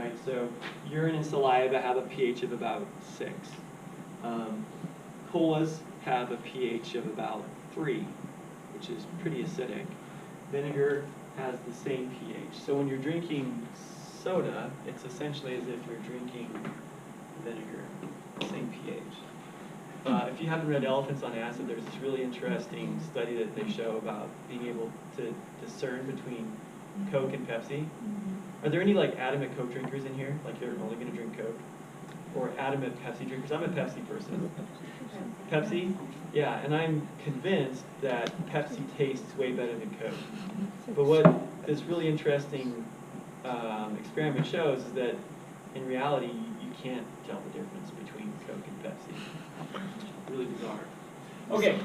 right? So urine and saliva have a pH of about 6. Colas have a pH of about 3, which is pretty acidic. Vinegar has the same pH. So when you're drinking soda, it's essentially as if you're drinking vinegar, same pH. If you haven't read Elephants on Acid, there's this really interesting study that they show about being able to discern between Coke and Pepsi. Are there any like adamant Coke drinkers in here? Like they're only going to drink Coke? Or adamant Pepsi drinkers? I'm a Pepsi person. Pepsi? Yeah, and I'm convinced that Pepsi tastes way better than Coke. But what this really interesting experiment shows is that in reality, you can't tell the difference between Coke and Pepsi. Really bizarre. Okay,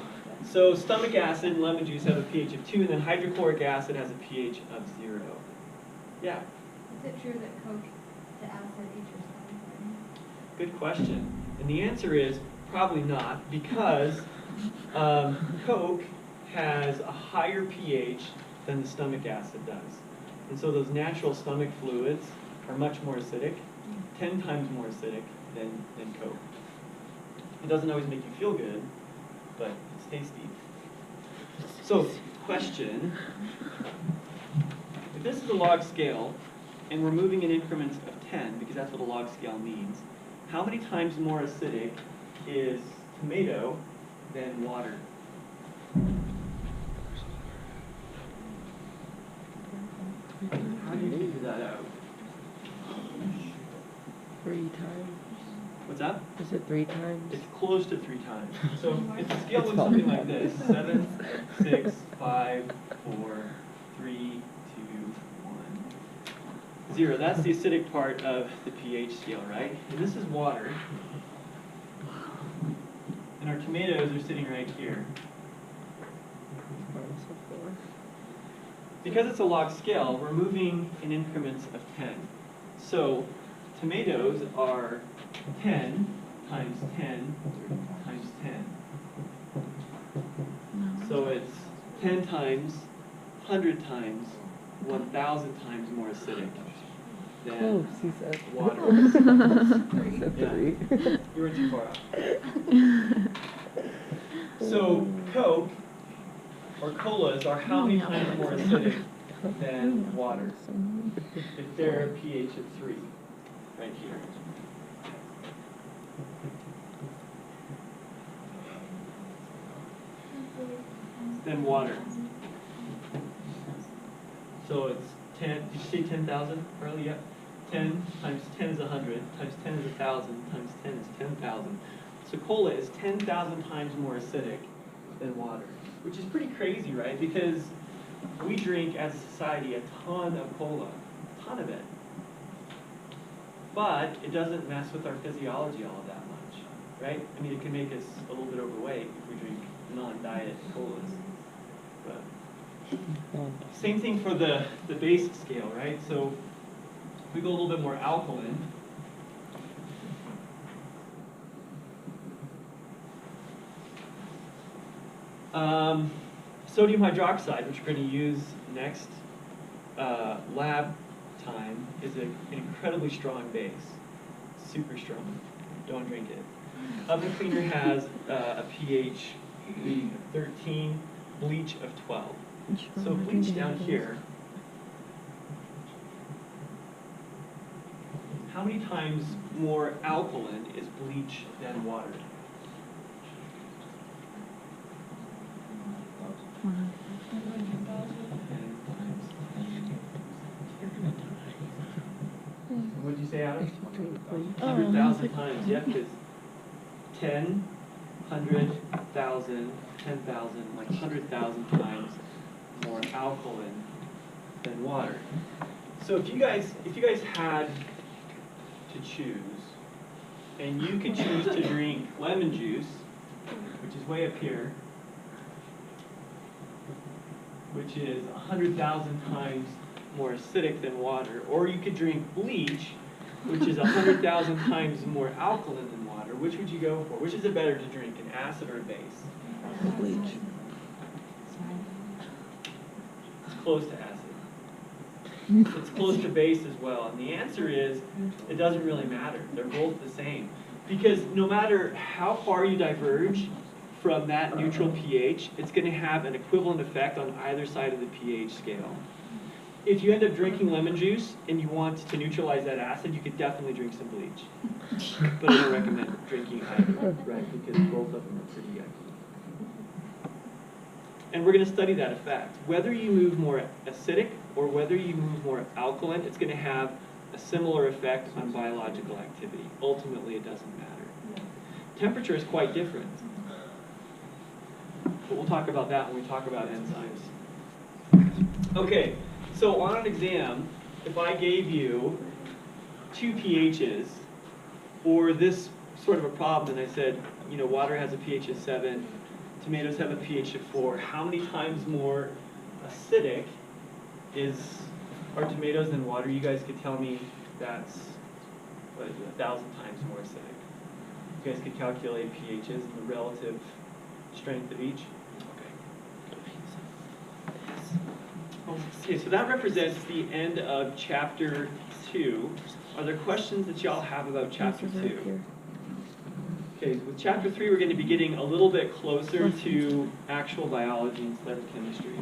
so stomach acid and lemon juice have a pH of 2, and then hydrochloric acid has a pH of 0. Yeah? Is it true that Coke, the acid, eats your stomach? Good question. And the answer is probably not, because Coke has a higher pH than the stomach acid does. And so those natural stomach fluids are much more acidic, 10 times more acidic than Coke. It doesn't always make you feel good, but it's tasty. So, question. If this is a log scale, and we're moving in increments of 10, because that's what a log scale means, how many times more acidic is tomato than water? How do you figure that out? 3 times. What's that? Is it 3 times? It's close to 3 times. So if the scale looks something like this, 7, 6, 5, 4, 3, 2, 1, 0. That's the acidic part of the pH scale, right? And this is water. And our tomatoes are sitting right here. Because it's a log scale, we're moving in increments of 10. So tomatoes are 10 times 10 times 10. So it's 10 times, 100 times, 1,000 times more acidic than Close, he said. water. He said 3. You weren't too far off. So Coke or colas are how many times more acidic than water if they're a pH of 3, right here. Than water. So it's 10, did you say 10,000 earlier? Yep. 10 times 10 is 100, times 10 is 1,000, times 10 is 10,000. So cola is 10,000 times more acidic than water, which is pretty crazy, right? Because we drink as a society a ton of cola, a ton of it. But it doesn't mess with our physiology all that much, right? I mean, it can make us a little bit overweight if we drink non-diet colas. But same thing for the base scale, right? So if we go a little bit more alkaline, sodium hydroxide, which we're going to use next lab time, is an incredibly strong base. Super strong. Don't drink it. Oven cleaner has a pH of 13, bleach of 12. So bleach down here, how many times more alkaline is bleach than water? What did you say, Adam? 100,000 times, yeah, because 10, 100,000, 10,000, like 100,000 times more alkaline than water. So if you guys had to choose, and you could choose to drink lemon juice, which is way up here, which is 100,000 times more acidic than water, or you could drink bleach, which is 100,000 times more alkaline than water, which would you go for? Which is it better to drink, an acid or a base? Bleach. It's close to acid. It's close to base as well. And the answer is, it doesn't really matter. They're both the same. Because no matter how far you diverge from that neutral pH, it's going to have an equivalent effect on either side of the pH scale. If you end up drinking lemon juice and you want to neutralize that acid, you could definitely drink some bleach. But I don't recommend drinking either, right? Because both of them are pretty yucky. And we're going to study that effect. Whether you move more acidic or whether you move more alkaline, it's going to have a similar effect on biological activity. Ultimately, it doesn't matter. Temperature is quite different. But we'll talk about that when we talk about enzymes. Okay, so on an exam, if I gave you 2 pHs, or this sort of a problem, and I said, you know, water has a pH of 7, tomatoes have a pH of 4, how many times more acidic are tomatoes than water? You guys could tell me that's, what is it, 1,000 times more acidic. You guys could calculate pHs and the relative strength of each. Okay, so that represents the end of chapter 2. Are there questions that y'all have about chapter 2? Okay, with chapter 3, we're going to be getting a little bit closer to actual biology instead of chemistry.